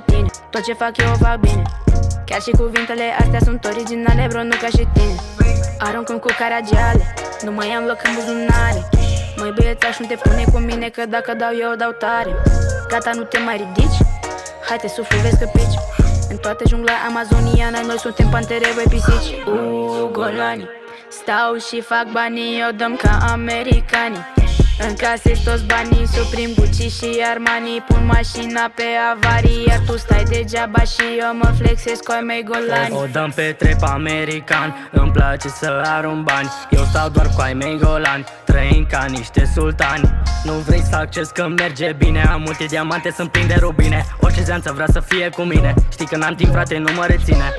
tine. Tot ce fac eu o fac bine. Chiar și cuvintele astea sunt originale, bro, nu ca și tine. Aruncăm cu caragiale, nu mai am loc în buzunare. Măi băiețaș, nu te pune cu mine, că dacă dau eu dau tare. Gata, nu te mai ridici? Hai te suflu, vezi că pici. În toată jungla amazoniană noi suntem pantere, voi pisici. Golani, stau și fac banii, eu dăm ca americanii. Încasez toți banii, Supreme, Gucci și Armani. Pun mașina pe avarii, iar tu stai degeaba și eu mă flexez cu ai mei golani. O dăm pe trep american, îmi place să arunc bani. Eu stau doar cu ai mei golani, trăim ca niște sultani. Nu vrei să acces că merge bine, am multe diamante, sunt plin de rubine. Orice zeanță vrea să fie cu mine, știi că n-am timp, frate, nu mă reține.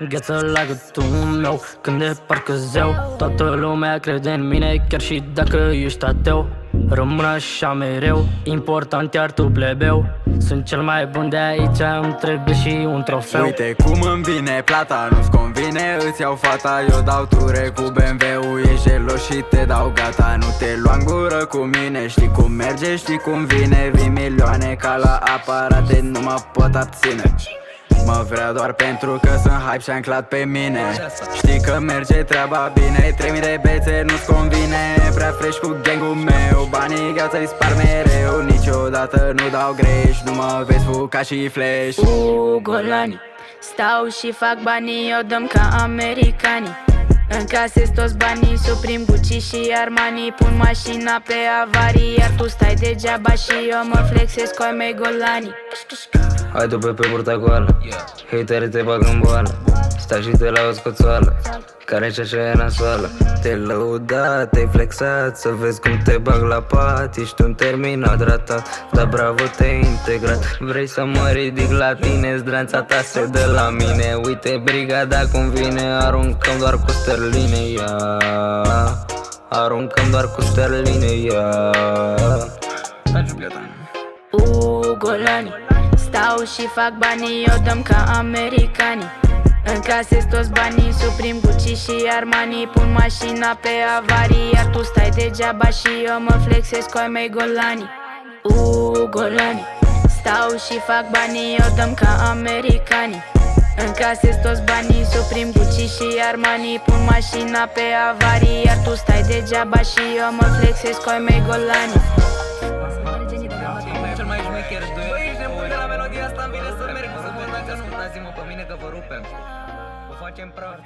Gheță la gâtul meu, când e parcă zeu. Toată lumea crede în mine, chiar și dacă ești ateu. Rămân așa mereu, important iar tu plebeu. Sunt cel mai bun de aici, îmi trebuie și un trofeu. Uite cum îmi vine plata, nu-ți convine, îți iau fata. Eu dau ture cu BMW-ul, ești gelos și te dau gata. Nu te lua în gură cu mine, știi cum merge, știi cum vine. Vin milioane ca la aparate, nu mă pot abține. Mă vrea doar pentru că sunt hype și-a înclat pe mine. Știi că merge treaba bine, 3000 de bețe nu-ți convine. Prea fresh cu gang-ul meu, banii gheață-i spar mereu. Niciodată nu dau greș, nu mă vezi fuca și flash. Golani, stau și fac banii, eu dăm ca americanii. Încasez toți banii, Supreme, Gucci și Armani. Pun mașina pe avarii, iar tu stai degeaba și eu mă flexez cu ai mei golani. Hai tu pe burta goală, haterii te bag în boală. Stai și te lauzi cu țoală, care-și așa e nasoală. Te-ai lăudat, te-ai flexat, să vezi cum te bag la pat. Ești un terminat ratat, dar bravo te-ai integrat. Vrei să mă ridic la tine, zdranța ta se dă la mine. Uite brigada cum vine, aruncăm doar cu sterline, yeah. Aruncăm doar cu sterline, yeah. Golani, stau și fac banii, eu dăm ca americanii. Încasez toți banii, Supreme, Gucci și Armani. Pun mașina pe avarii, iar tu stai degeaba și eu mă flexez cu ai mei golani. Golani, stau și fac banii, eu dăm ca americanii. Încasez toți banii, Supreme, Gucci și Armani. Pun mașina pe avarii, iar tu stai degeaba și eu mă flexez cu ai mei golani. Cel mai șmecher Băi, ești nebun de la melodia asta, îmi vine să merg. Să văd dacă ascultați-mă pe mine că vă rupem. O facem praf.